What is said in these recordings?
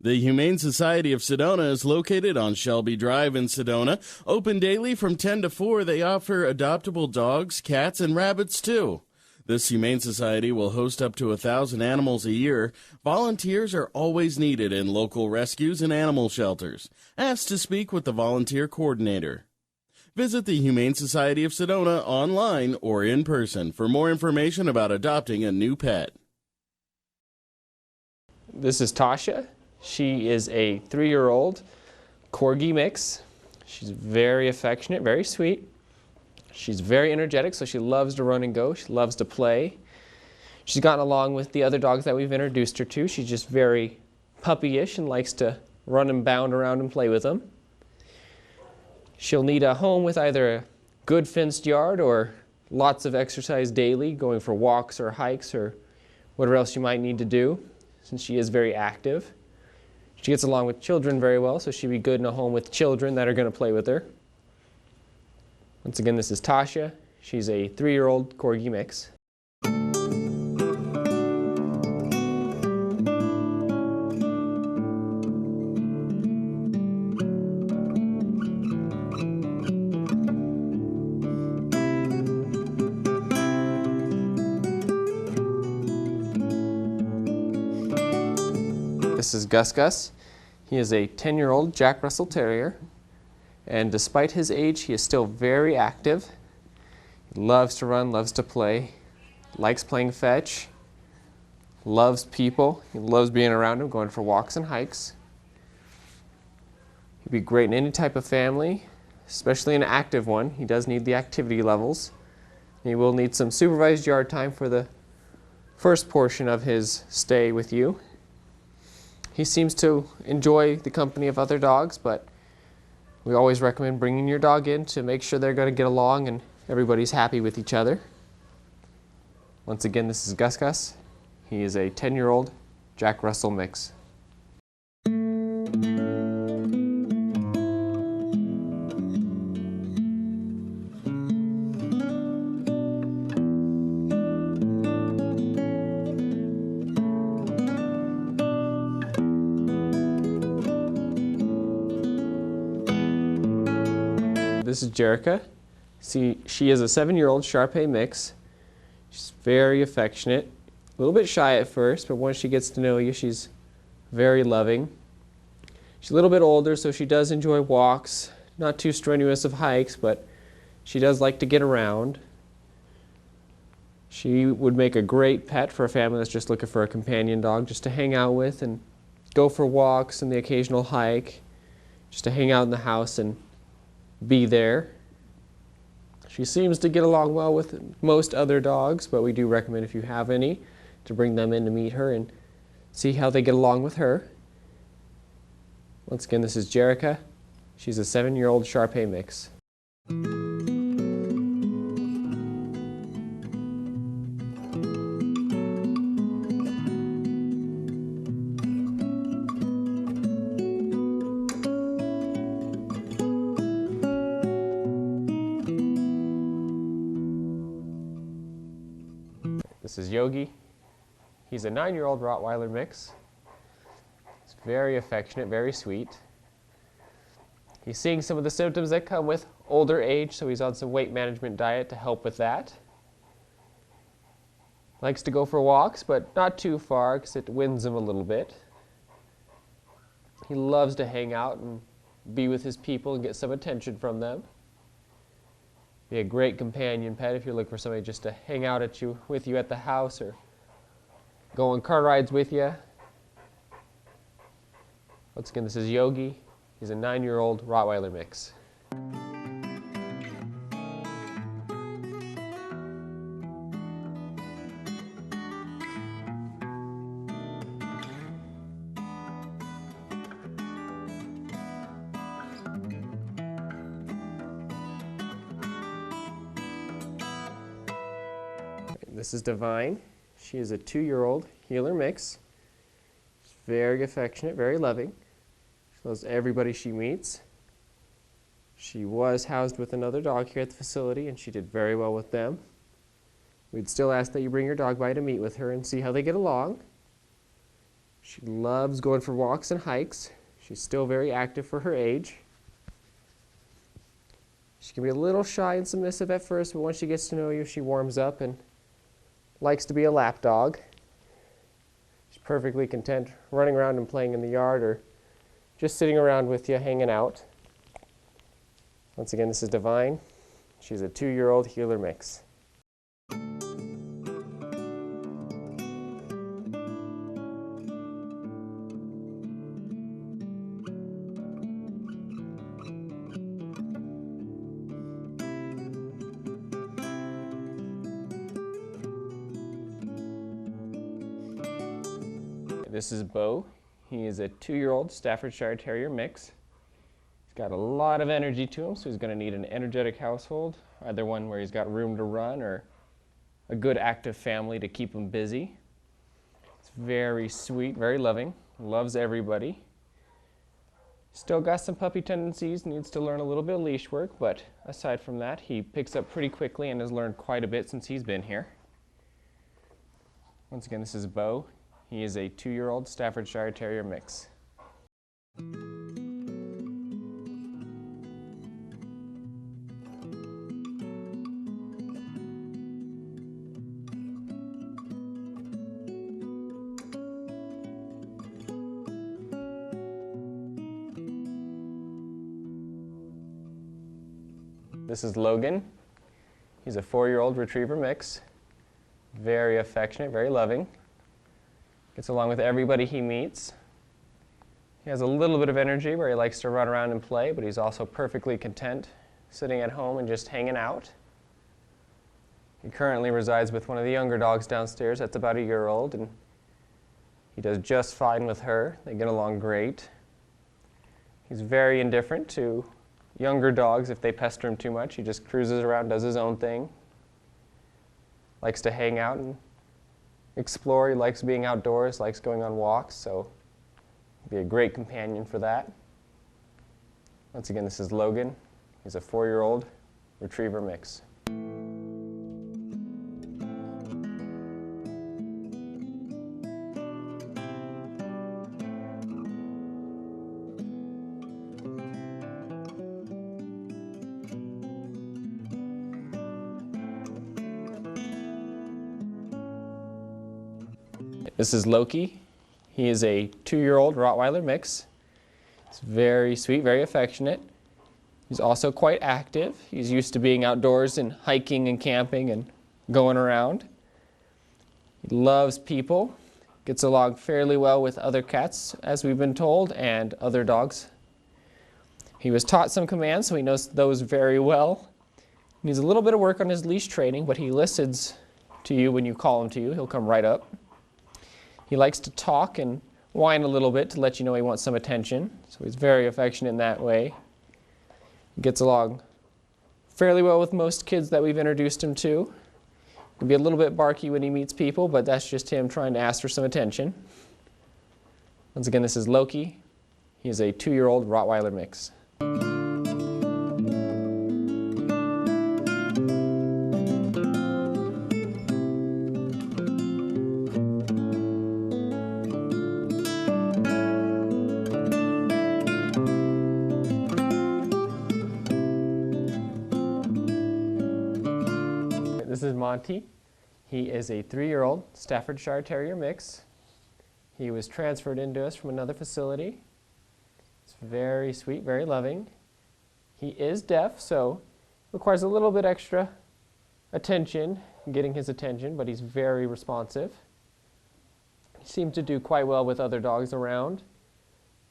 The Humane Society of Sedona is located on Shelby Drive in Sedona. Open daily from 10 to 4. They offer adoptable dogs, cats, and rabbits, too. This Humane Society will host up to 1,000 animals a year. Volunteers are always needed in local rescues and animal shelters. Ask to speak with the volunteer coordinator. Visit the Humane Society of Sedona online or in person for more information about adopting a new pet. This is Tasha. She is a 3-year-old Corgi mix. She's very affectionate, very sweet. She's very energetic, so she loves to run and go. She loves to play. She's gotten along with the other dogs that we've introduced her to. She's just very puppyish and likes to run and bound around and play with them. She'll need a home with either a good fenced yard or lots of exercise daily, going for walks or hikes or whatever else you might need to do, since she is very active. She gets along with children very well, so she'd be good in a home with children that are going to play with her. Once again, this is Tasha. She's a 3-year-old Corgi mix. This is Gus Gus. He is a 10-year-old Jack Russell Terrier, and despite his age, he is still very active. He loves to run, loves to play, likes playing fetch, loves people. He loves being around them, going for walks and hikes. He'd be great in any type of family, especially an active one. He does need the activity levels. He will need some supervised yard time for the first portion of his stay with you. He seems to enjoy the company of other dogs, but we always recommend bringing your dog in to make sure they're going to get along and everybody's happy with each other. Once again, this is Gus Gus. He is a 10-year-old Jack Russell mix. This is Jerica. She is a 7-year-old Shar-Pei mix. She's very affectionate, a little bit shy at first, but once she gets to know you, she's very loving. She's a little bit older, so she does enjoy walks, not too strenuous of hikes, but she does like to get around. She would make a great pet for a family that's just looking for a companion dog just to hang out with and go for walks and the occasional hike, just to hang out in the house and be there. She seems to get along well with most other dogs, but we do recommend, if you have any, to bring them in to meet her and see how they get along with her. Once again, this is Jerica. She's a 7-year-old Shar-Pei mix. This is Yogi. He's a 9-year-old Rottweiler mix. He's very affectionate, very sweet. He's seeing some of the symptoms that come with older age, so he's on some weight management diet to help with that. Likes to go for walks, but not too far because it winds him a little bit. He loves to hang out and be with his people and get some attention from them. Be a great companion pet if you're looking for somebody just to hang out with you at the house or go on car rides with you. Once again, this is Yogi. He's a 9-year-old Rottweiler mix. This is Divine. She is a 2-year-old heeler mix. She's very affectionate, very loving. She loves everybody she meets. She was housed with another dog here at the facility, and she did very well with them. We'd still ask that you bring your dog by to meet with her and see how they get along. She loves going for walks and hikes. She's still very active for her age. She can be a little shy and submissive at first, but once she gets to know you, she warms up and likes to be a lap dog. She's perfectly content running around and playing in the yard or just sitting around with you, hanging out. Once again, this is Divine. She's a 2-year-old heeler mix. This is Bo. He is a 2-year-old Staffordshire Terrier mix. He's got a lot of energy to him, so he's going to need an energetic household, either one where he's got room to run or a good active family to keep him busy. He's very sweet, very loving, loves everybody. Still got some puppy tendencies, needs to learn a little bit of leash work, but aside from that, he picks up pretty quickly and has learned quite a bit since he's been here. Once again, this is Bo. He is a 2-year-old Staffordshire Terrier mix. This is Logan. He's a 4-year-old retriever mix. Very affectionate, very loving. Gets along with everybody he meets. He has a little bit of energy where he likes to run around and play, but he's also perfectly content sitting at home and just hanging out. He currently resides with one of the younger dogs downstairs that's about a year old, and he does just fine with her. They get along great. He's very indifferent to younger dogs if they pester him too much. He just cruises around, does his own thing. Likes to hang out and explore. He likes being outdoors, likes going on walks, so he'd be a great companion for that. Once again, this is Logan. He's a 4-year-old retriever mix. This is Loki. He is a 2-year-old Rottweiler mix. He's very sweet, very affectionate. He's also quite active. He's used to being outdoors and hiking and camping and going around. He loves people, gets along fairly well with other cats, as we've been told, and other dogs. He was taught some commands, so he knows those very well. He needs a little bit of work on his leash training, but he listens to you when you call him to you. He'll come right up. He likes to talk and whine a little bit to let you know he wants some attention, so he's very affectionate in that way. He gets along fairly well with most kids that we've introduced him to. He can be a little bit barky when he meets people, but that's just him trying to ask for some attention. Once again, this is Loki. He is a 2-year-old Rottweiler mix. This is Monty. He is a 3-year-old Staffordshire Terrier mix. He was transferred into us from another facility. He's very sweet, very loving. He is deaf, so requires a little bit extra attention, getting his attention, but he's very responsive. He seems to do quite well with other dogs around.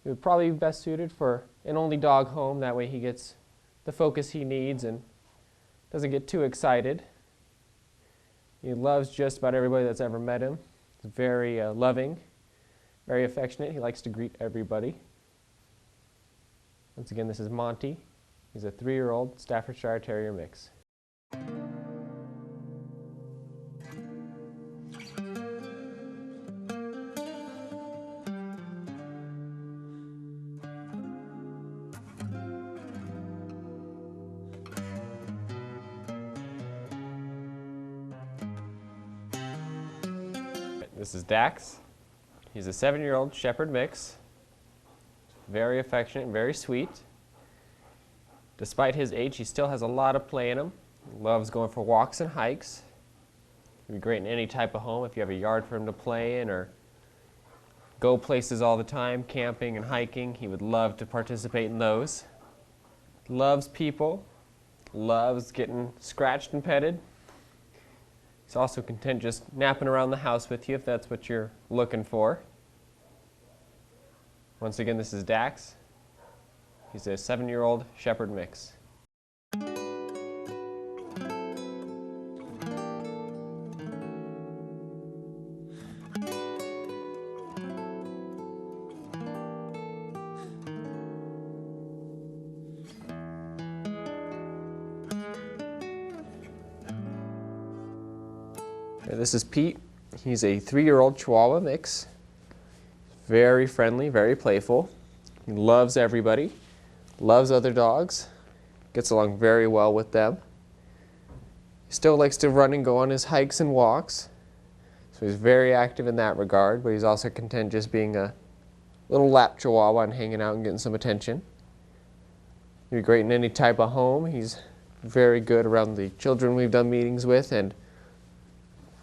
He would probably be best suited for an only dog home. That way he gets the focus he needs and doesn't get too excited. He loves just about everybody that's ever met him. He's very loving, very affectionate. He likes to greet everybody. Once again, this is Monty. He's a 3-year-old Staffordshire Terrier mix. This is Dax. He's a 7-year-old Shepherd mix. Very affectionate and very sweet. Despite his age, he still has a lot of play in him. He loves going for walks and hikes. He'd be great in any type of home if you have a yard for him to play in or go places all the time, camping and hiking. He would love to participate in those. Loves people. Loves getting scratched and petted. He's also content just napping around the house with you if that's what you're looking for. Once again, this is Dax. He's a 7-year-old Shepherd mix. This is Pete. He's a 3-year-old Chihuahua mix. Very friendly, very playful. He loves everybody, loves other dogs, gets along very well with them. He still likes to run and go on his hikes and walks, so he's very active in that regard, but he's also content just being a little lap Chihuahua and hanging out and getting some attention. He'd be great in any type of home. He's very good around the children we've done meetings with, and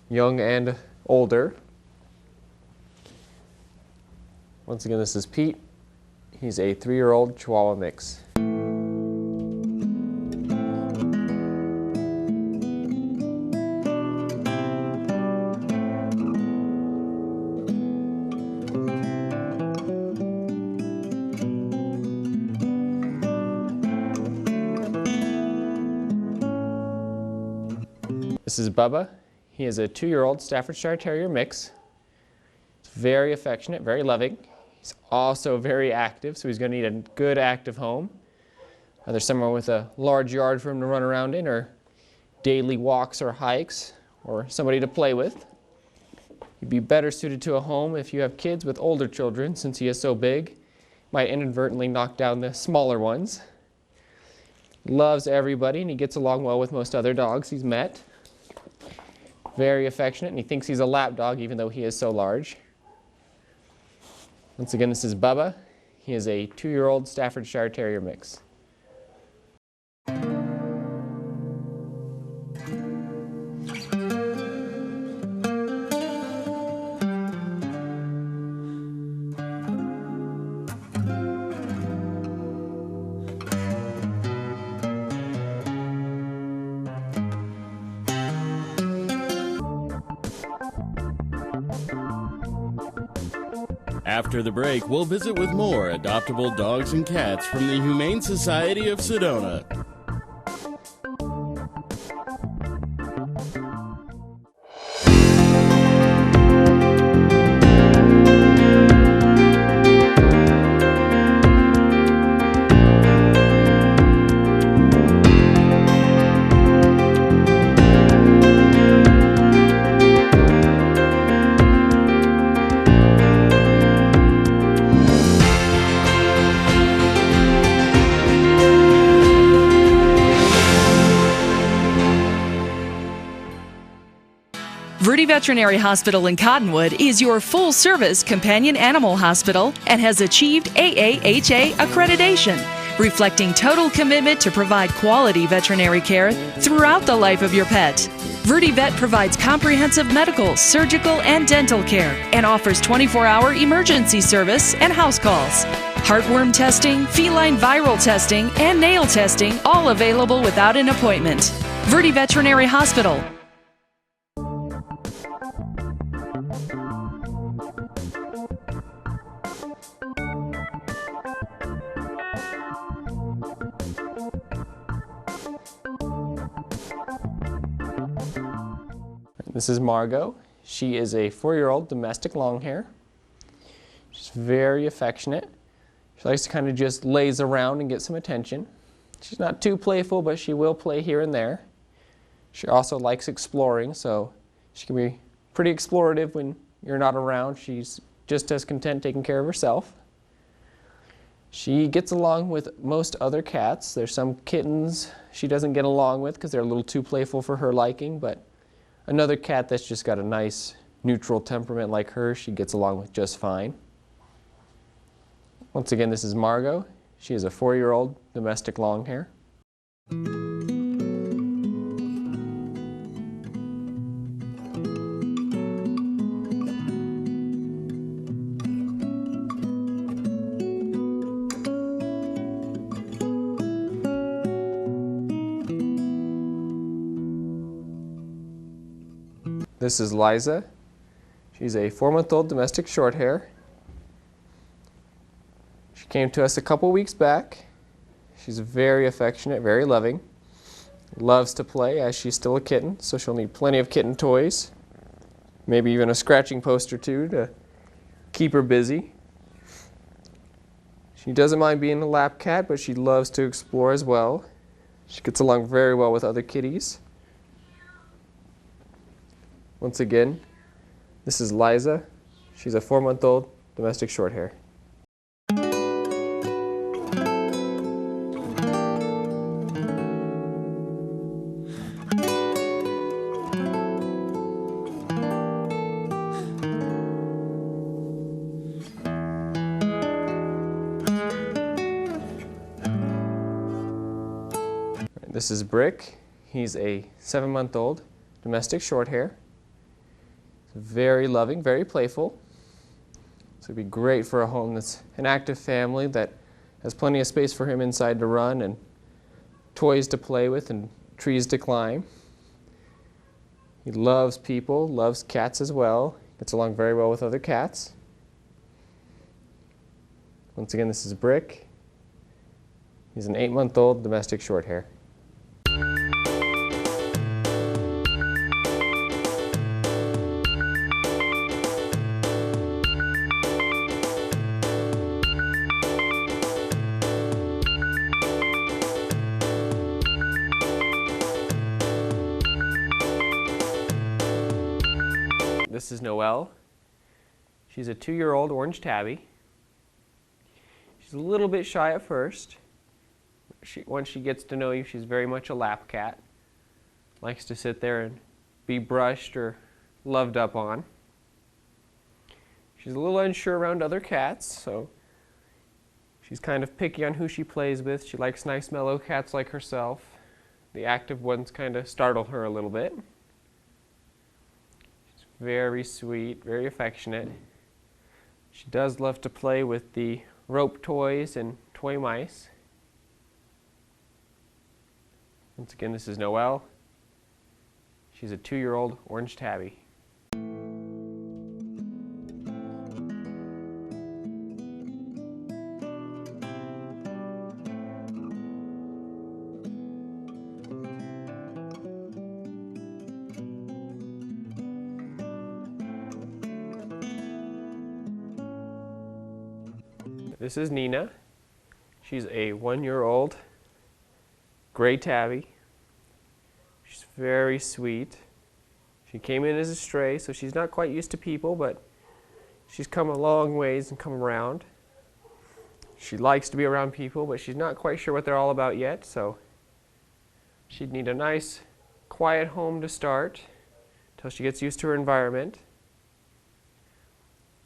young and older. Once again, this is Pete. He's a 3-year-old Chihuahua mix. This is Bubba. He is a 2-year-old Staffordshire Terrier mix. He's very affectionate, very loving. He's also very active, so he's going to need a good active home. Either somewhere with a large yard for him to run around in, or daily walks or hikes, or somebody to play with. He'd be better suited to a home if you have kids with older children, since he is so big. Might inadvertently knock down the smaller ones. Loves everybody, and he gets along well with most other dogs he's met. Very affectionate, and he thinks he's a lap dog even though he is so large. Once again, this is Bubba. He is a 2-year-old Staffordshire Terrier mix. After the break, we'll visit with more adoptable dogs and cats from the Humane Society of Sedona. Veterinary Hospital in Cottonwood is your full-service companion animal hospital and has achieved AAHA accreditation, reflecting total commitment to provide quality veterinary care throughout the life of your pet. VertiVet provides comprehensive medical, surgical, and dental care and offers 24-hour emergency service and house calls. Heartworm testing, feline viral testing, and nail testing, all available without an appointment. Verti Veterinary Hospital. This is Margot. She is a 4-year-old domestic longhair. She's very affectionate. She likes to kind of just laze around and get some attention. She's not too playful, but she will play here and there. She also likes exploring, so she can be pretty explorative when you're not around. She's just as content taking care of herself. She gets along with most other cats. There's some kittens she doesn't get along with because they're a little too playful for her liking, but another cat that's just got a nice neutral temperament like her, she gets along with just fine. Once again, this is Margot. She is a 4-year-old domestic longhair. This is Liza. She's a 4-month-old domestic shorthair. She came to us a couple weeks back. She's very affectionate, very loving. Loves to play as she's still a kitten, so she'll need plenty of kitten toys. Maybe even a scratching post or two to keep her busy. She doesn't mind being a lap cat, but she loves to explore as well. She gets along very well with other kitties. Once again, this is Liza. She's a 4-month-old domestic shorthair. This is Brick. He's a 7-month-old domestic shorthair. Very loving, very playful. So it'd be great for a home that's an active family that has plenty of space for him inside to run and toys to play with and trees to climb. He loves people, loves cats as well. Gets along very well with other cats. Once again, this is Brick. He's an 8-month-old domestic shorthair. This is Noelle. She's a 2-year-old orange tabby. She's a little bit shy at first. Once she gets to know you, she's very much a lap cat. Likes to sit there and be brushed or loved up on. She's a little unsure around other cats, so she's kind of picky on who she plays with. She likes nice mellow cats like herself. The active ones kind of startle her a little bit. Very sweet, very affectionate. She does love to play with the rope toys and toy mice. Once again, this is Noelle. She's a 2-year-old orange tabby. This is Nina. She's a 1-year-old gray tabby. She's very sweet. She came in as a stray, so she's not quite used to people, but she's come a long ways and come around. She likes to be around people, but she's not quite sure what they're all about yet, so she'd need a nice, quiet home to start until she gets used to her environment.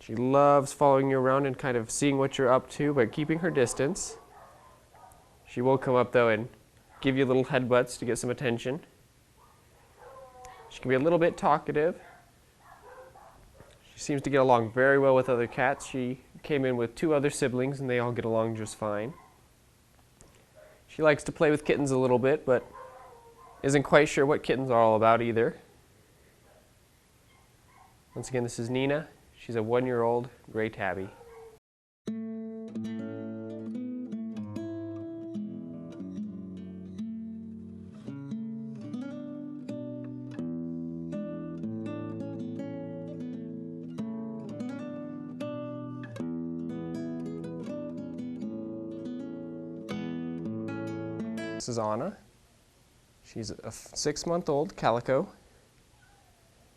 She loves following you around and kind of seeing what you're up to, but keeping her distance. She will come up, though, and give you little headbutts to get some attention. She can be a little bit talkative. She seems to get along very well with other cats. She came in with 2 other siblings, and they all get along just fine. She likes to play with kittens a little bit, but isn't quite sure what kittens are all about either. Once again, this is Nina. She's a 1-year-old gray tabby. This is Anna. She's a 6-month-old calico.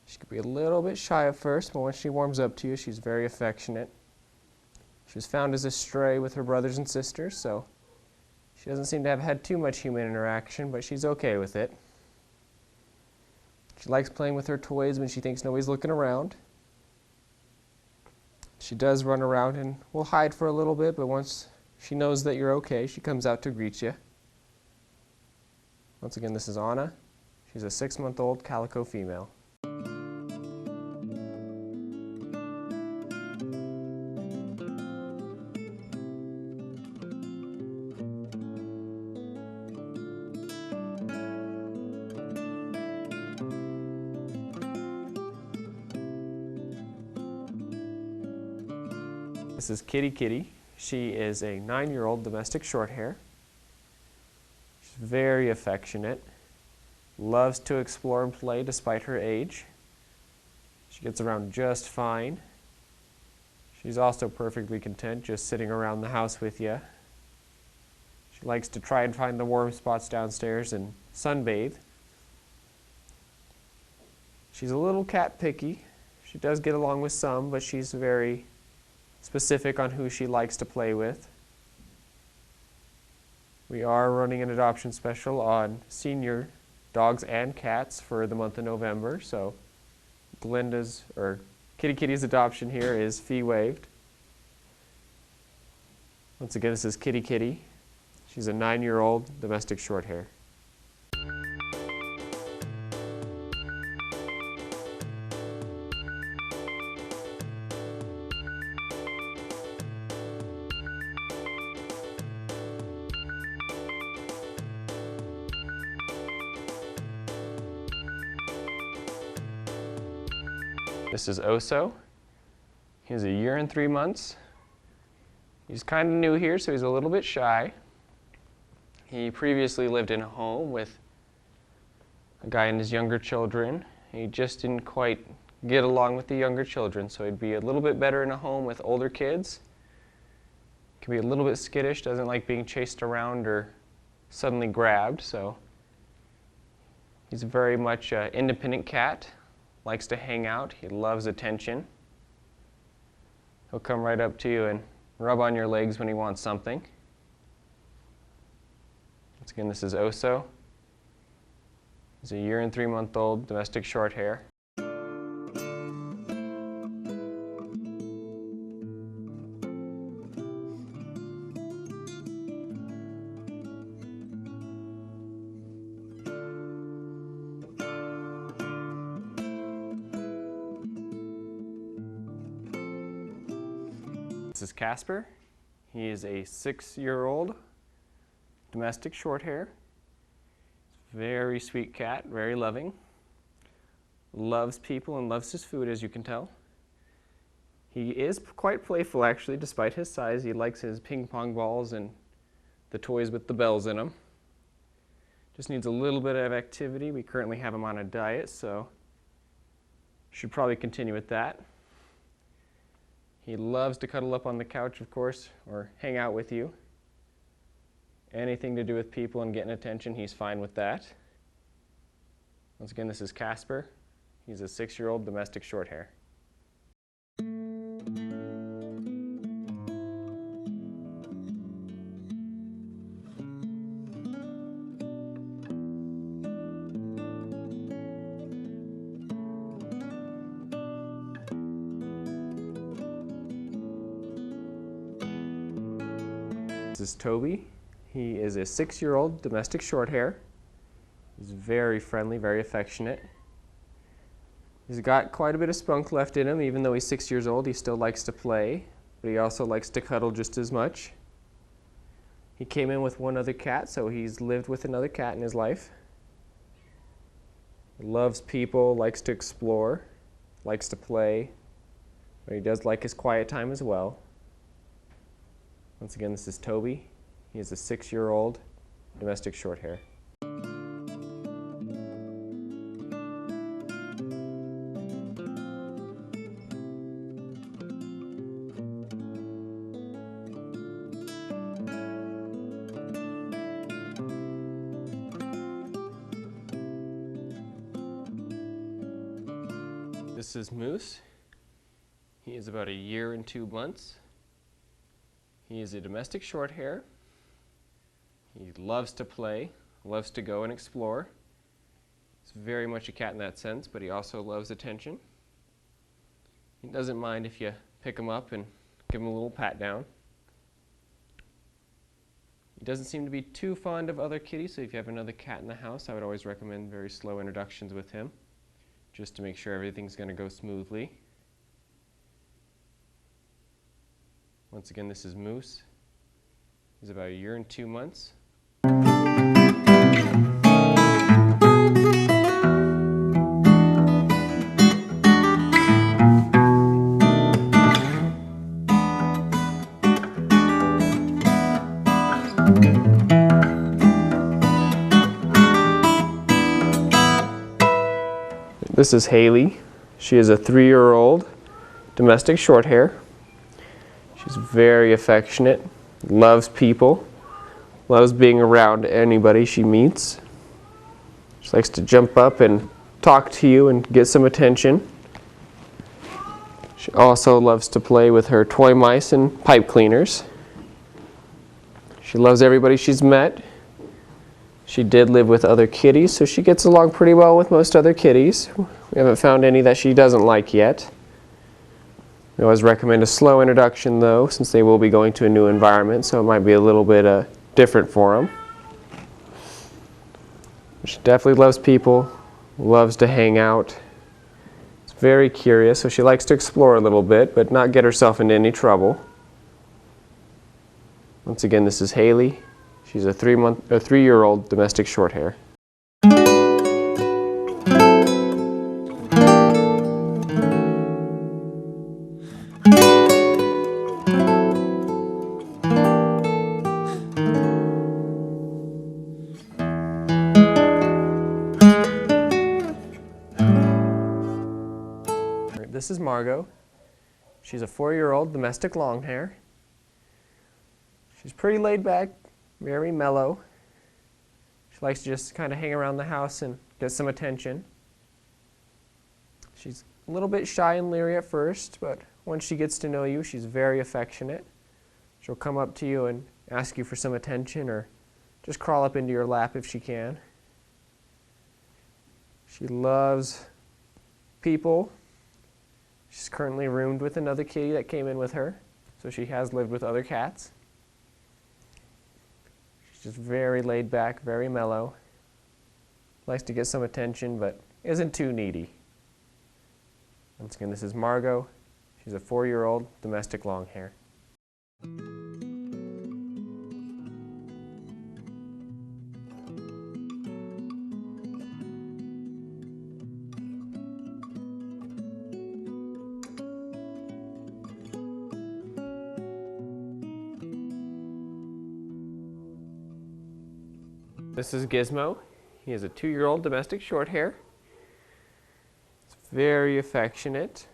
She could be a little bit shy at first, but once she warms up to you, she's very affectionate. She was found as a stray with her brothers and sisters, so she doesn't seem to have had too much human interaction, but she's okay with it. She likes playing with her toys when she thinks nobody's looking around. She does run around and will hide for a little bit, but once she knows that you're okay, she comes out to greet you. Once again, this is Anna. She's a 6-month-old calico female. This is Kitty Kitty. She is a 9-year-old domestic shorthair. She's very affectionate, loves to explore and play despite her age. She gets around just fine. She's also perfectly content just sitting around the house with you. She likes to try and find the warm spots downstairs and sunbathe. She's a little cat picky. She does get along with some, but she's very specific on who she likes to play with. We are running an adoption special on senior dogs and cats for the month of November, so Kitty Kitty's adoption here is fee waived. Once again, this is Kitty Kitty. She's a 9-year-old domestic shorthair. This is Oso. He's a year and 3 months. He's kind of new here, so he's a little bit shy. He previously lived in a home with a guy and his younger children. He just didn't quite get along with the younger children, so he'd be a little bit better in a home with older kids. Can be a little bit skittish, doesn't like being chased around or suddenly grabbed, so he's very much an independent cat. Likes to hang out. He loves attention. He'll come right up to you and rub on your legs when he wants something. Once again, this is Oso. He's a year and 3-month-old domestic shorthair. This is Casper. He is a 6-year-old domestic shorthair. Very sweet cat, very loving. Loves people and loves his food, as you can tell. He is quite playful, actually, despite his size. He likes his ping pong balls and the toys with the bells in them. Just needs a little bit of activity. We currently have him on a diet, so should probably continue with that. He loves to cuddle up on the couch, of course, or hang out with you. Anything to do with people and getting attention, he's fine with that. Once again, this is Casper. He's a 6-year-old domestic shorthair. This is Toby. He is a 6-year-old domestic shorthair. He's very friendly, very affectionate. He's got quite a bit of spunk left in him. Even though he's 6 years old, he still likes to play, but he also likes to cuddle just as much. He came in with one other cat, so he's lived with another cat in his life. He loves people, likes to explore, likes to play, but he does like his quiet time as well. Once again, this is Toby. He is a 6-year-old domestic shorthair. This is Moose. He is about 1 year and 2 months. He is a domestic short hair. He loves to play, loves to go and explore. He's very much a cat in that sense, but he also loves attention. He doesn't mind if you pick him up and give him a little pat down. He doesn't seem to be too fond of other kitties, so if you have another cat in the house, I would always recommend very slow introductions with him, just to make sure everything's going to go smoothly. Once again, this is Moose. He's about 1 year and 2 months. This is Haley. She is a 3-year-old domestic short hair. She's very affectionate, loves people, loves being around anybody she meets. She likes to jump up and talk to you and get some attention. She also loves to play with her toy mice and pipe cleaners. She loves everybody she's met. She did live with other kitties, so she gets along pretty well with most other kitties. We haven't found any that she doesn't like yet. We always recommend a slow introduction though, since they will be going to a new environment, so it might be a little bit different for them. She definitely loves people, loves to hang out. She's very curious, so she likes to explore a little bit, but not get herself into any trouble. Once again, this is Haley. She's a 3-year-old domestic short hair. This is Margot. She's a 4-year-old domestic long hair. She's pretty laid back, very mellow. She likes to just kind of hang around the house and get some attention. She's a little bit shy and leery at first, but once she gets to know you, she's very affectionate. She'll come up to you and ask you for some attention or just crawl up into your lap if she can. She loves people. She's currently roomed with another kitty that came in with her, so she has lived with other cats. She's just very laid back, very mellow. Likes to get some attention, but isn't too needy. Once again, this is Margot. She's a 4-year-old domestic long hair. This is Gizmo. He is a 2-year-old domestic short hair. He's very affectionate.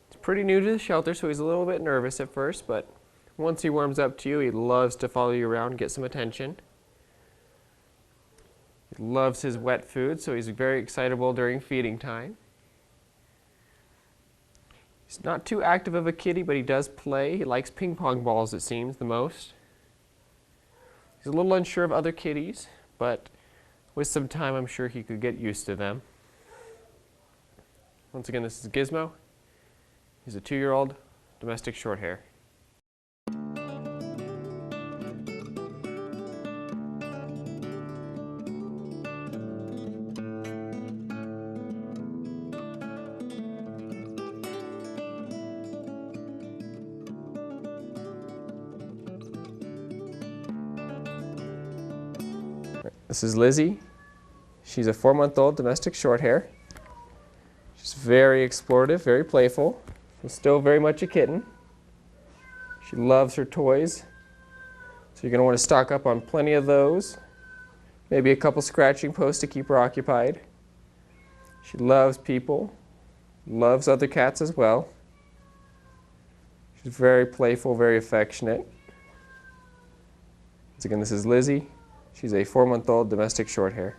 He's pretty new to the shelter, so he's a little bit nervous at first, but once he warms up to you, he loves to follow you around and get some attention. He loves his wet food, so he's very excitable during feeding time. He's not too active of a kitty, but he does play. He likes ping pong balls, it seems, the most. He's a little unsure of other kitties, but with some time I'm sure he could get used to them. Once again, this is Gizmo. He's a 2-year-old domestic short hair. This is Lizzie. She's a 4-month-old domestic short hair. She's very explorative, very playful. She's still very much a kitten. She loves her toys, so you're going to want to stock up on plenty of those. Maybe a couple scratching posts to keep her occupied. She loves people, loves other cats as well. She's very playful, very affectionate. Once again, this is Lizzie. She's a 4-month-old domestic short hair.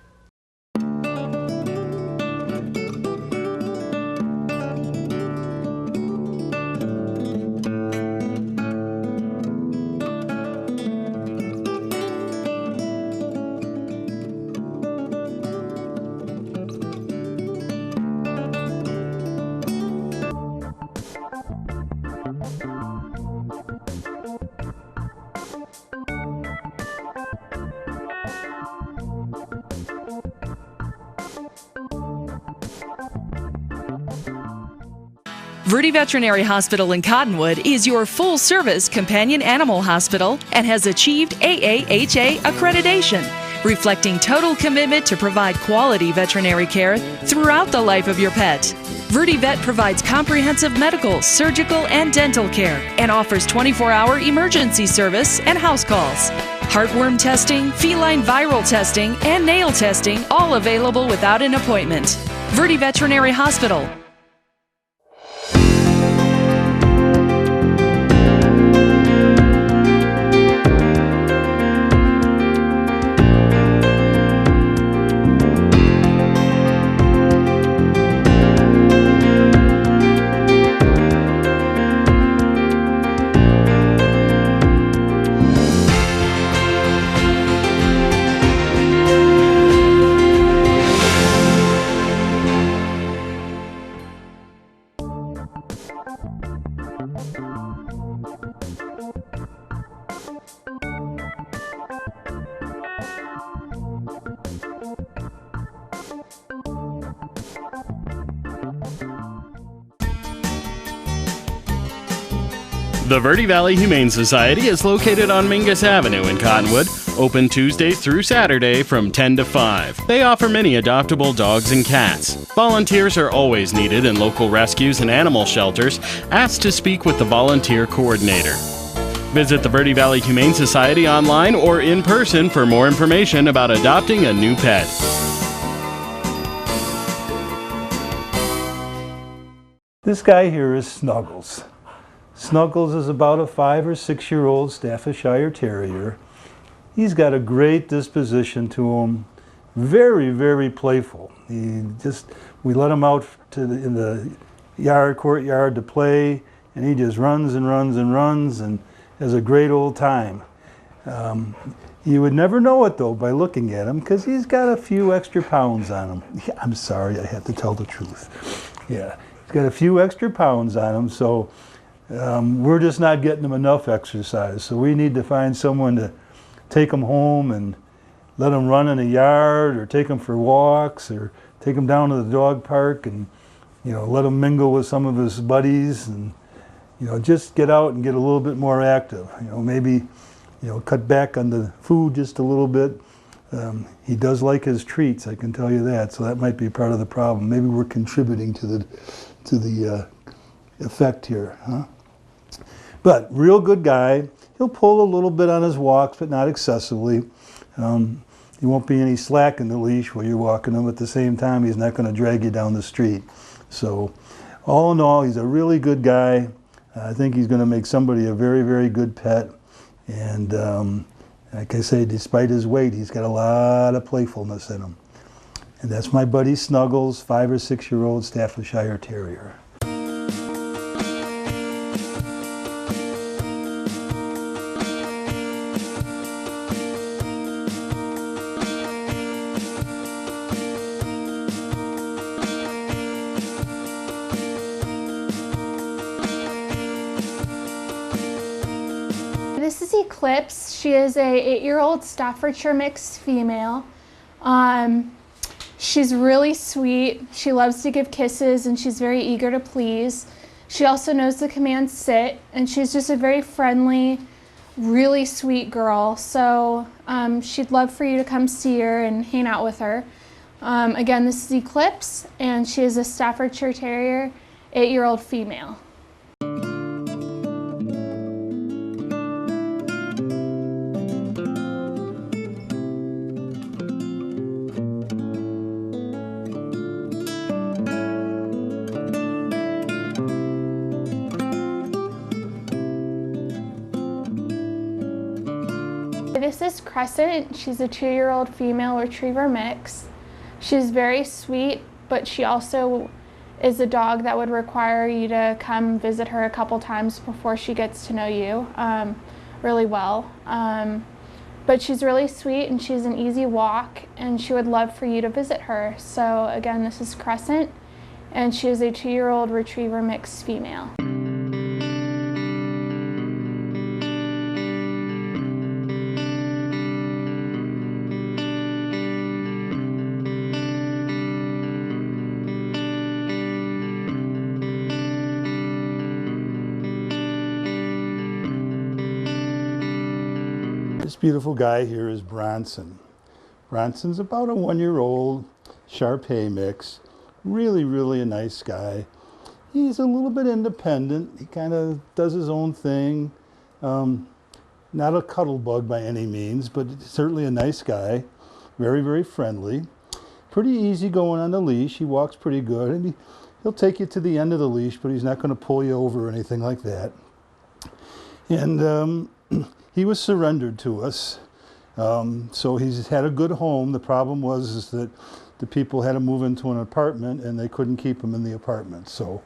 Verde Veterinary Hospital in Cottonwood is your full-service companion animal hospital and has achieved AAHA accreditation, reflecting total commitment to provide quality veterinary care throughout the life of your pet. Verde Vet provides comprehensive medical, surgical, and dental care and offers 24-hour emergency service and house calls. Heartworm testing, feline viral testing, and nail testing, all available without an appointment. Verde Veterinary Hospital. The Verde Valley Humane Society is located on Mingus Avenue in Cottonwood, open Tuesday through Saturday from 10 to 5. They offer many adoptable dogs and cats. Volunteers are always needed in local rescues and animal shelters. Ask to speak with the volunteer coordinator. Visit the Verde Valley Humane Society online or in person for more information about adopting a new pet. This guy here is Snuggles. Snuggles is about a 5 or 6 year old Staffordshire Terrier. He's got a great disposition to him, very, very playful. We let him out in the courtyard to play, and he just runs and runs and runs and has a great old time. You would never know it though by looking at him, because he's got a few extra pounds on him. Yeah, I'm sorry, I have to tell the truth. Yeah, he's got a few extra pounds on him, so we're just not getting him enough exercise. So we need to find someone to take him home and let him run in the yard, or take him for walks, or take him down to the dog park and, let him mingle with some of his buddies, and, just get out and get a little bit more active. Maybe, cut back on the food just a little bit. He does like his treats, I can tell you that. So that might be part of the problem. Maybe we're contributing to the effect here, huh? But real good guy. He'll pull a little bit on his walks, but not excessively. He won't be any slack in the leash while you're walking him. At the same time, he's not going to drag you down the street. So all in all, he's a really good guy. I think he's going to make somebody a very, very good pet. And like I say, despite his weight, he's got a lot of playfulness in him. And that's my buddy Snuggles, 5 or 6 year old Staffordshire Terrier. This is Eclipse. She is a 8-year-old Staffordshire mixed female. She's really sweet. She loves to give kisses, and she's very eager to please. She also knows the command sit, and she's just a very friendly, really sweet girl. So she'd love for you to come see her and hang out with her. Again, this is Eclipse, and she is a Staffordshire Terrier, 8-year-old female. This is Crescent. She's a 2-year-old female retriever mix. She's very sweet, but she also is a dog that would require you to come visit her a couple times before she gets to know you really well. But she's really sweet, and she's an easy walk, and she would love for you to visit her. So again, this is Crescent, and she is a 2-year-old retriever mix female. This beautiful guy here is Bronson. Bronson's about a 1-year-old Shar-Pei mix. Really, really a nice guy. He's a little bit independent. He kind of does his own thing. Not a cuddle bug by any means, but certainly a nice guy. Very, very friendly. Pretty easy going on the leash. He walks pretty good, and he'll take you to the end of the leash, but he's not going to pull you over or anything like that. And he was surrendered to us, so he's had a good home. The problem was that the people had to move into an apartment, and they couldn't keep him in the apartment. So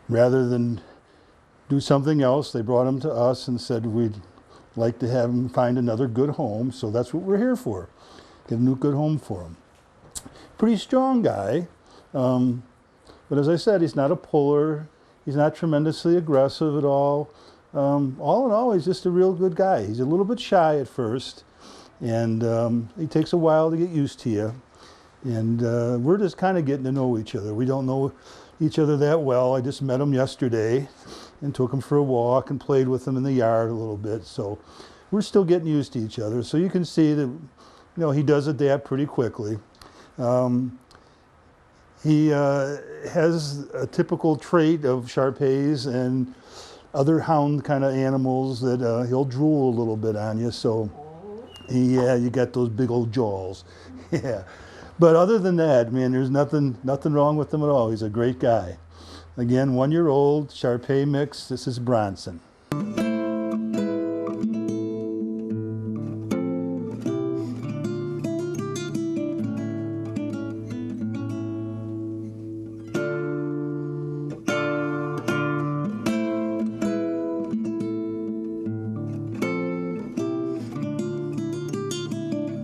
rather than do something else, they brought him to us and said we'd like to have him find another good home. So that's what we're here for, get a new good home for him. Pretty strong guy, but as I said, he's not a puller. He's not tremendously aggressive at all. All in all, he's just a real good guy. He's a little bit shy at first, and he takes a while to get used to you. And we're just kind of getting to know each other. We don't know each other that well. I just met him yesterday and took him for a walk and played with him in the yard a little bit. So we're still getting used to each other. So you can see that, he does adapt pretty quickly. He has a typical trait of Shar-Peis and other hound kind of animals that he'll drool a little bit on you. So yeah, you got those big old jaws. Yeah. But other than that, man, there's nothing wrong with him at all. He's a great guy. Again, 1-year-old Shar-Pei mix. This is Bronson.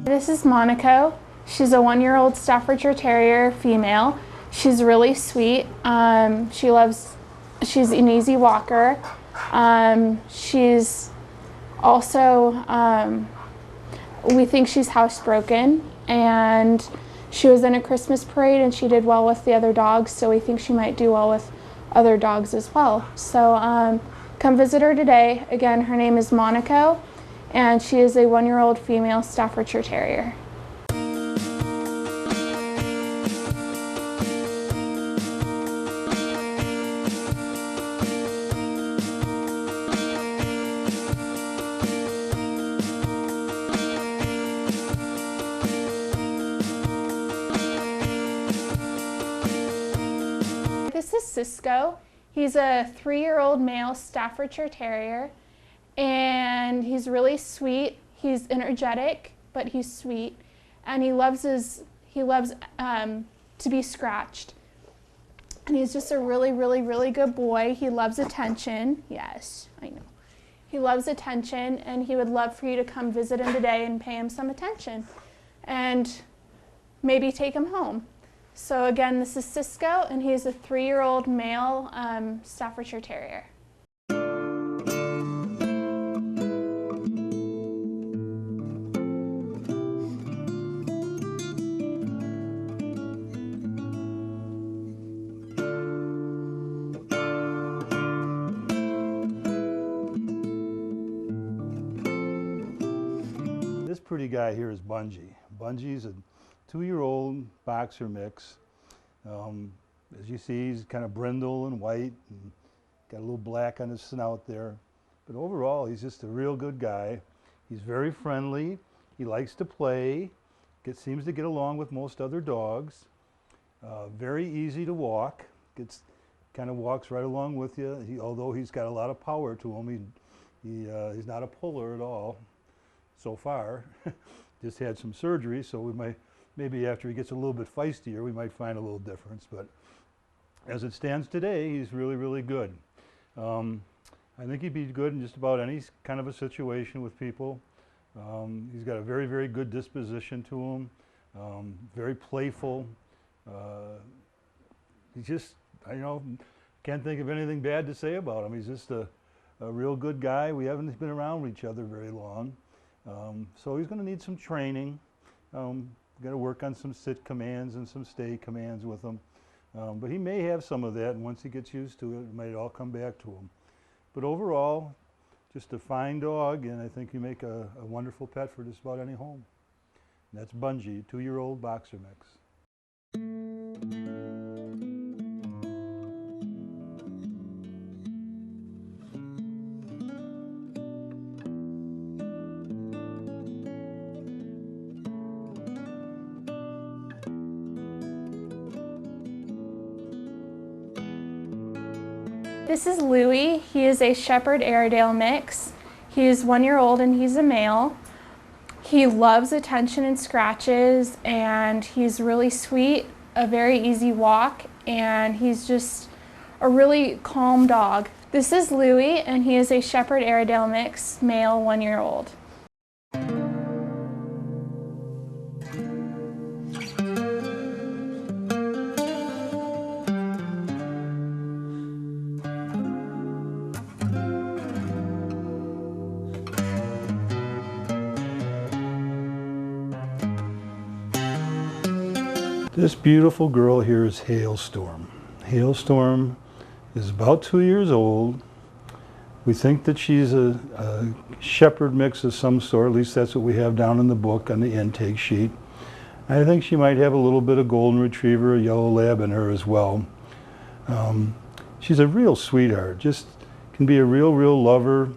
This is Monaco. She's a 1-year-old Staffordshire Terrier female. She's really sweet. She's an easy walker. She's also, we think she's housebroken, and she was in a Christmas parade and she did well with the other dogs, so we think she might do well with other dogs as well. So come visit her today. Again, her name is Monaco, and she is a 1-year-old female Staffordshire Terrier. This is Cisco. He's a 3-year-old male Staffordshire Terrier, and he's really sweet. He's energetic, but he's sweet, and he loves to be scratched. And he's just a really, really, really good boy. He loves attention. Yes, I know. He loves attention, and he would love for you to come visit him today and pay him some attention, and maybe take him home. So again, this is Cisco, and he's a 3-year-old male Staffordshire Terrier. This pretty guy here is Bungie. Bungie's a 2-year-old boxer mix. As you see, he's kind of brindle and white and got a little black on his snout there. But overall, he's just a real good guy. He's very friendly. He likes to play. Seems to get along with most other dogs. Very easy to walk. Kind of walks right along with you. Although he's got a lot of power to him, he's not a puller at all so far. Just had some surgery, so we might, maybe after he gets a little bit feistier, we might find a little difference. But as it stands today, he's really, really good. I think he'd be good in just about any kind of a situation with people. He's got a very, very good disposition to him. Very playful. He's just, can't think of anything bad to say about him. He's just a real good guy. We haven't been around each other very long. So he's going to need some training. Got to work on some sit commands and some stay commands with him. But he may have some of that, and once he gets used to it, it might all come back to him. But overall, Just a fine dog, and I think you make a wonderful pet for just about any home. And that's Bungie, 2-year-old boxer mix. This is Louie. He is a Shepherd Airedale mix. He is 1 year old and he's a male. He loves attention and scratches, and he's really sweet, a very easy walk, and he's just a really calm dog. This is Louie, and he is a Shepherd Airedale mix, male, 1 year old. This beautiful girl here is Hailstorm. Hailstorm is about 2 years old. We think that she's a shepherd mix of some sort, at least that's what we have down in the book on the intake sheet. I think she might have a little bit of golden retriever, a yellow lab in her as well. She's a real sweetheart, just can be a real lover.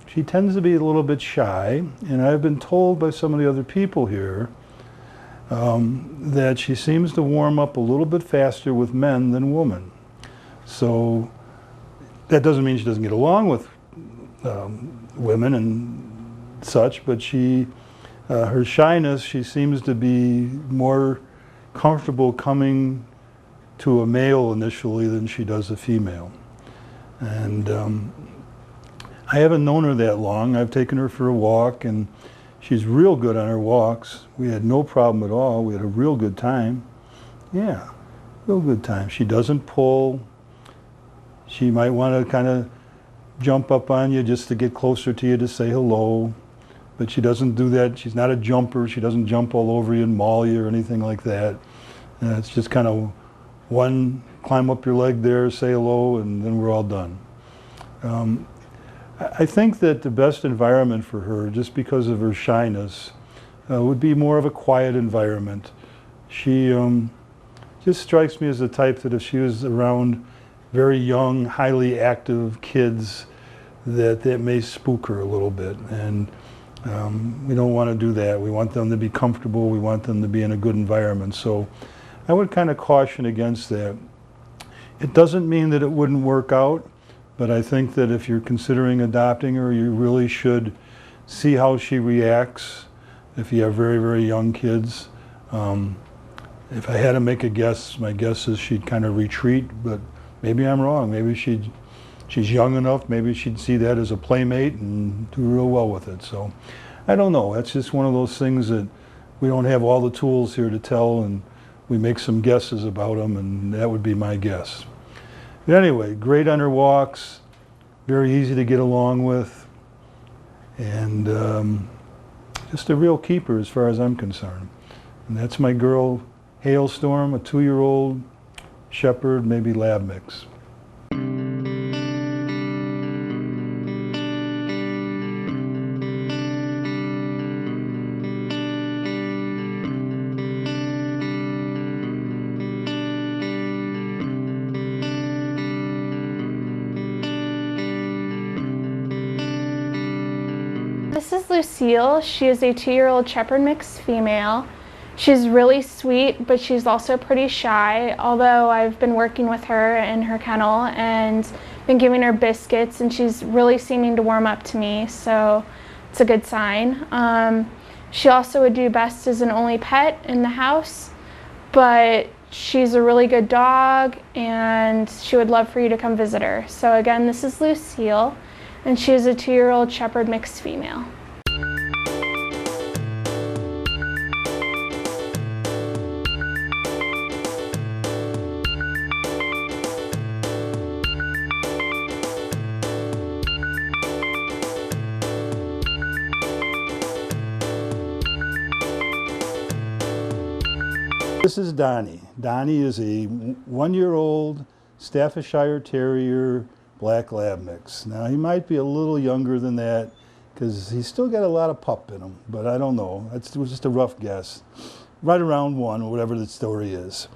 She tends to be a little bit shy, and I've been told by some of the other people here that she seems to warm up a little bit faster with men than women. So that doesn't mean she doesn't get along with women and such, but her shyness, she seems to be more comfortable coming to a male initially than she does a female. And I haven't known her that long. I've taken her for a walk, and she's real good on her walks. We had no problem at all. We had a real good time. Yeah, real good time. She doesn't pull. She might want to kind of jump up on you just to get closer to you to say hello, but she doesn't do that. She's not a jumper. She doesn't jump all over you and maul you or anything like that. It's just kind of one, climb up your leg there, say hello, and then we're all done. I think that the best environment for her, just because of her shyness, would be more of a quiet environment. She just strikes me as the type that if she was around very young, highly active kids, that may spook her a little bit. And we don't want to do that. We want them to be comfortable. We want them to be in a good environment. So I would kind of caution against that. It doesn't mean that it wouldn't work out. But I think that if you're considering adopting her, you really should see how she reacts if you have very young kids. If I had to make a guess, my guess is she'd kind of retreat, but maybe I'm wrong. Maybe she's young enough, maybe she'd see that as a playmate and do real well with it. So I don't know. That's just one of those things that we don't have all the tools here to tell, and we make some guesses about them, and that would be my guess. But anyway, great on her walks, very easy to get along with, and just a real keeper as far as I'm concerned. And that's my girl, Hailstorm, a 2-year-old shepherd, maybe lab mix. This is Lucille. She is a 2-year-old shepherd mix female. She's really sweet, but she's also pretty shy, although I've been working with her in her kennel and been giving her biscuits, and she's really seeming to warm up to me, so it's a good sign. She also would do best as an only pet in the house, but she's a really good dog, and she would love for you to come visit her. So again, this is Lucille, and she is a 2-year-old shepherd mix female. This is Donnie. Donnie is a 1-year-old Staffordshire Terrier black lab mix. Now he might be a little younger than that because he's still got a lot of pup in him, but I don't know. It was just a rough guess. Right around 1, or whatever the story is.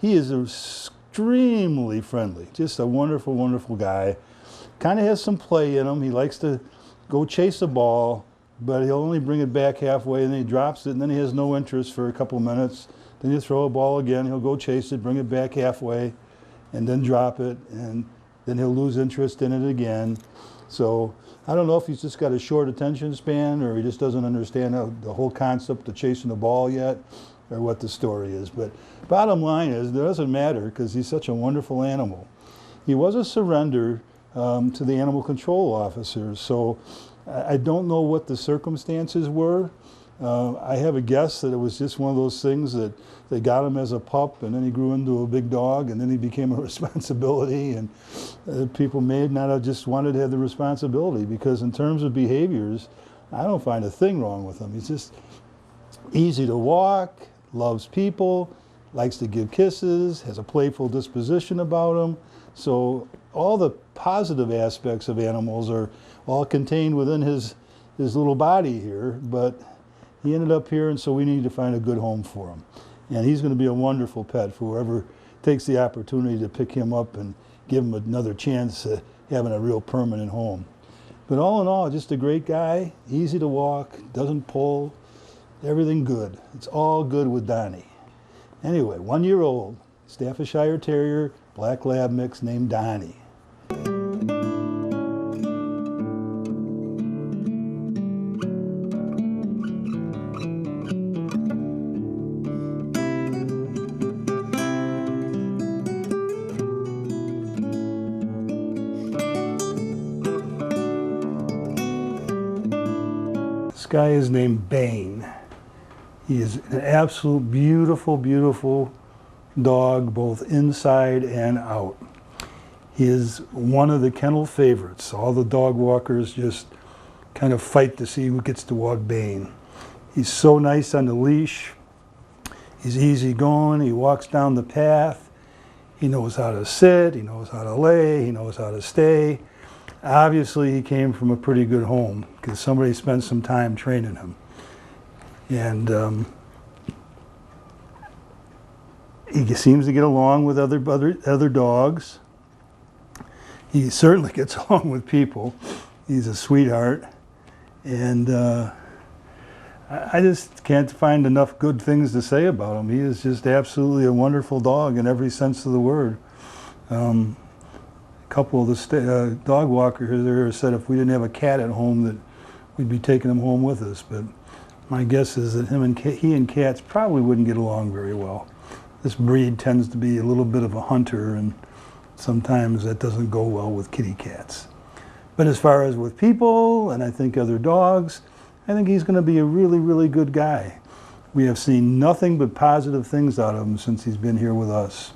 He is extremely friendly, just a wonderful, wonderful guy. Kind of has some play in him. He likes to go chase a ball, but he'll only bring it back halfway, and then he drops it, and then he has no interest for a couple of minutes. Then you throw a ball again, he'll go chase it, bring it back halfway, and then drop it, and then he'll lose interest in it again. So I don't know if he's just got a short attention span, or he just doesn't understand the whole concept of chasing the ball yet, or what the story is. But bottom line is, it doesn't matter because he's such a wonderful animal. He was a surrender to the animal control officers, so I don't know what the circumstances were. I have a guess that it was just one of those things that they got him as a pup, and then he grew into a big dog, and then he became a responsibility, and people may not have just wanted to have the responsibility, because in terms of behaviors, I don't find a thing wrong with him. He's just easy to walk, loves people, likes to give kisses, has a playful disposition about him. So all the positive aspects of animals are all contained within his little body here, but he ended up here, and so we need to find a good home for him. And he's going to be a wonderful pet for whoever takes the opportunity to pick him up and give him another chance at having a real permanent home. But all in all, just a great guy, easy to walk, doesn't pull, everything good. It's all good with Donnie. Anyway, 1 year old, Staffordshire Terrier, black lab mix named Donnie. This guy is named Bane. He is an absolute beautiful, beautiful dog, both inside and out. He is one of the kennel favorites. All the dog walkers just kind of fight to see who gets to walk Bane. He's so nice on the leash. He's easy going. He walks down the path. He knows how to sit. He knows how to lay. He knows how to stay. Obviously, he came from a pretty good home because somebody spent some time training him. And he seems to get along with other dogs. He certainly gets along with people. He's a sweetheart. And I just can't find enough good things to say about him. He is just absolutely a wonderful dog in every sense of the word. A couple of the dog walkers there said if we didn't have a cat at home that we'd be taking him home with us. But my guess is that he and cats probably wouldn't get along very well. This breed tends to be a little bit of a hunter, and sometimes that doesn't go well with kitty cats. But as far as with people, and I think other dogs, I think he's going to be a really, really good guy. We have seen nothing but positive things out of him since he's been here with us.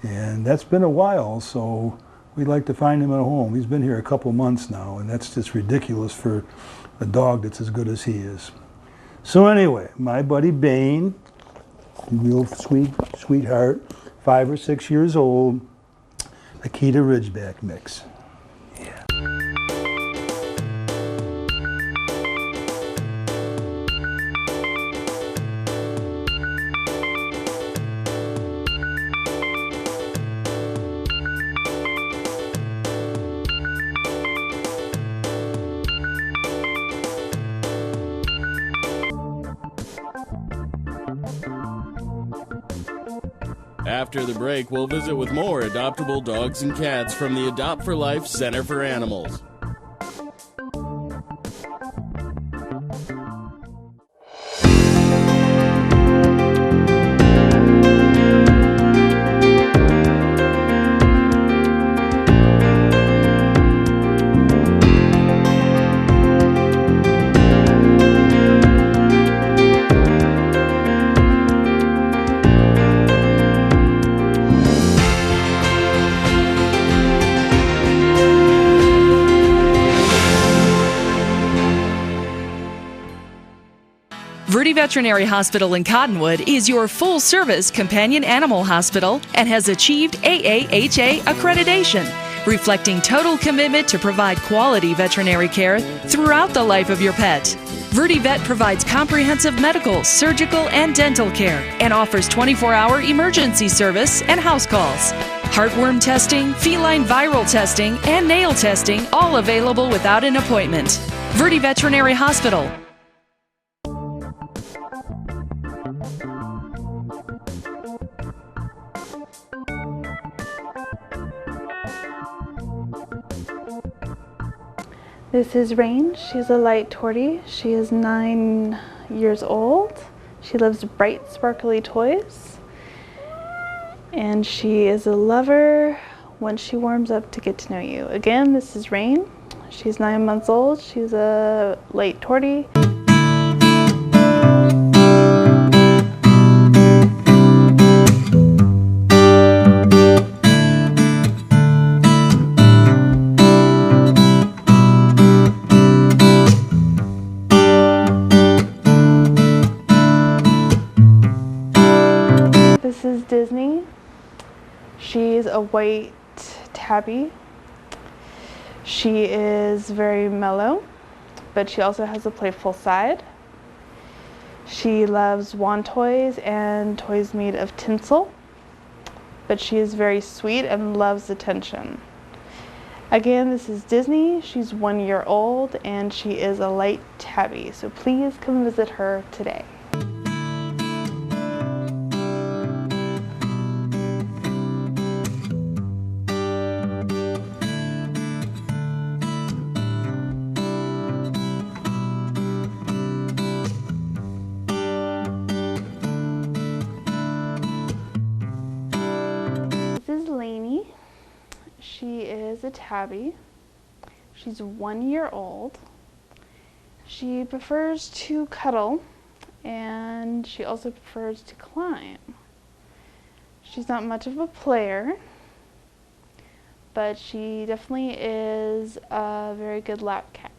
And that's been a while, so we'd like to find him at home. He's been here a couple months now, and that's just ridiculous for a dog that's as good as he is. So anyway, my buddy Bane, real sweetheart, 5 or 6 years old, Akita Ridgeback mix. Yeah. After the break, we'll visit with more adoptable dogs and cats from the Adopt for Life Center for Animals. Verde Veterinary Hospital in Cottonwood is your full-service companion animal hospital and has achieved AAHA accreditation. reflecting total commitment to provide quality veterinary care throughout the life of your pet. VertiVet provides comprehensive medical, surgical, and dental care and offers 24-hour emergency service and house calls. Heartworm testing, feline viral testing, and nail testing, all available without an appointment. Verti Veterinary Hospital. This is Rain. She's a light tortie. She is 9 years old. She loves bright, sparkly toys. And she is a lover once she warms up to get to know you. Again, this is Rain. She's 9 months old. She's a light tortie. This is Disney. She's a white tabby. She is very mellow, but she also has a playful side. She loves wand toys and toys made of tinsel, but she is very sweet and loves attention. Again, this is Disney. She's 1 year old and she is a light tabby, so please come visit her today. She is a tabby. She's 1 year old. She prefers to cuddle and she also prefers to climb. She's not much of a player, but she definitely is a very good lap cat.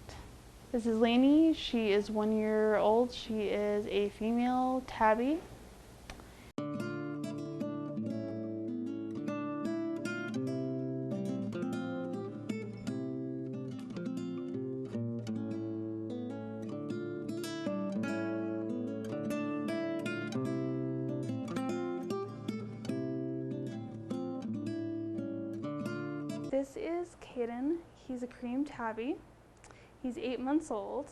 This is Lainey. She is 1 year old. She is a female tabby. This is Caden. He's a cream tabby. He's 8 months old.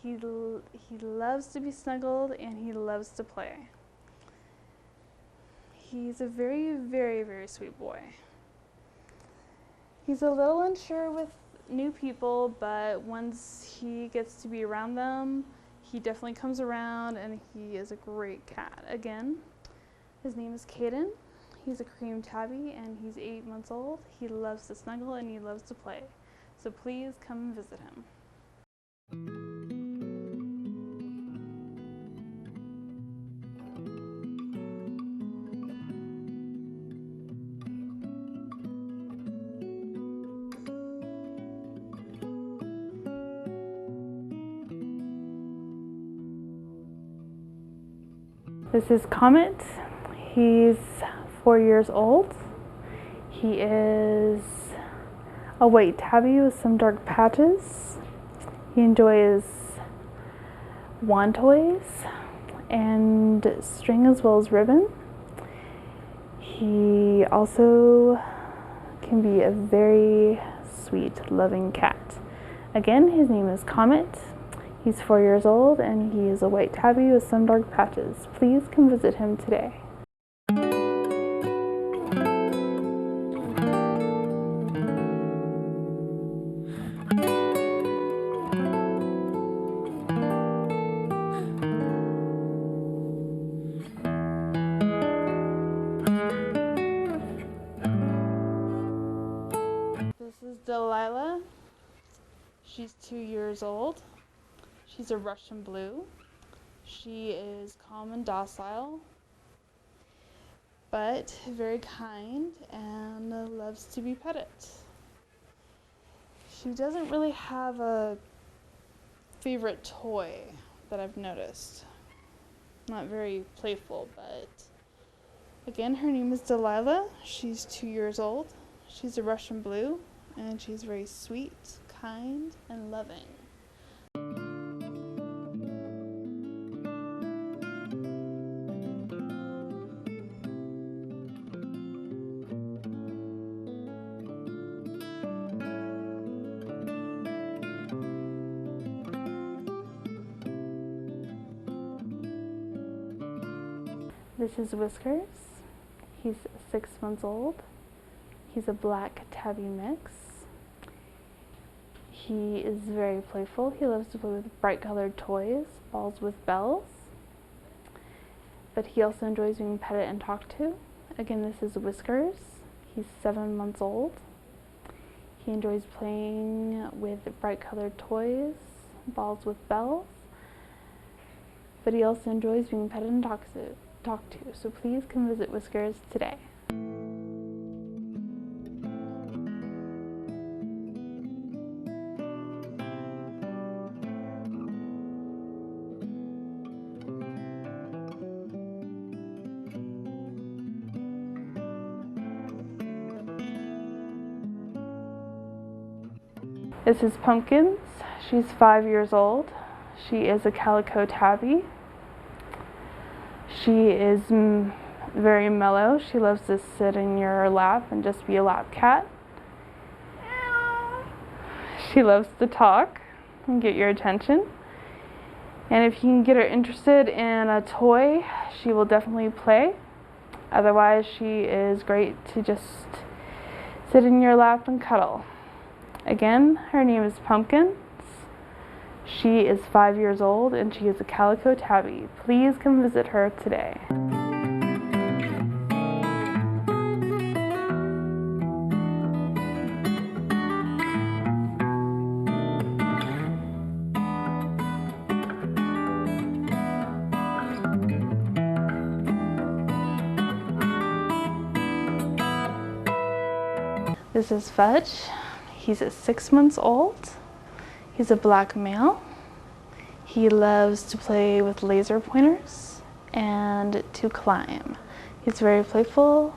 He loves to be snuggled and he loves to play. He's a very, very, very sweet boy. He's a little unsure with new people, but once he gets to be around them, he definitely comes around and he is a great cat. Again, his name is Caden. He's a cream tabby and he's 8 months old. He loves to snuggle and he loves to play. So please come and visit him. This is Comet. He's 4 years old. He is a white tabby with some dark patches. He enjoys wand toys and string as well as ribbon. He also can be a very sweet, loving cat. Again, his name is Comet. He's 4 years old and he is a white tabby with some dark patches. Please come visit him today. This is Delilah. She's 2 years old. She's a Russian blue. She is calm and docile, but very kind and loves to be petted. She doesn't really have a favorite toy that I've noticed. Not very playful, but again, her name is Delilah. She's 2 years old. She's a Russian Blue, and she's very sweet, kind, and loving. This is Whiskers. He's 6 months old. He's a black tabby mix. He is very playful. He loves to play with bright colored toys, balls with bells. But he also enjoys being petted and talked to. Again, this is Whiskers. He's 7 months old. He enjoys playing with bright colored toys, balls with bells. But he also enjoys being petted and talked to. So please come visit Whiskers today. This is Pumpkins. She's 5 years old. She is a calico tabby. She is very mellow. She loves to sit in your lap and just be a lap cat. She loves to talk and get your attention. And if you can get her interested in a toy, she will definitely play. Otherwise, she is great to just sit in your lap and cuddle. Again, her name is Pumpkins. She is 5 years old and she is a calico tabby. Please come visit her today. This is Fudge. He's 6 months old. He's a black male. He loves to play with laser pointers and to climb. He's very playful,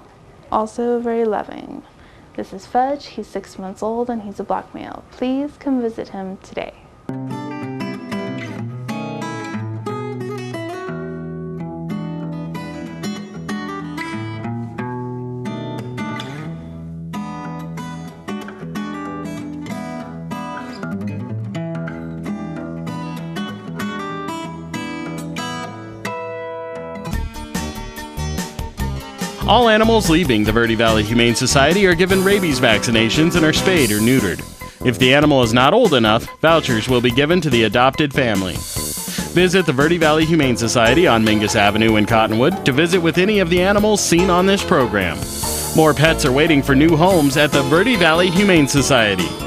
also very loving. This is Fudge. He's 6 months old and he's a black male. Please come visit him today. All animals leaving the Verde Valley Humane Society are given rabies vaccinations and are spayed or neutered. If the animal is not old enough, vouchers will be given to the adopted family. Visit the Verde Valley Humane Society on Mingus Avenue in Cottonwood to visit with any of the animals seen on this program. More pets are waiting for new homes at the Verde Valley Humane Society.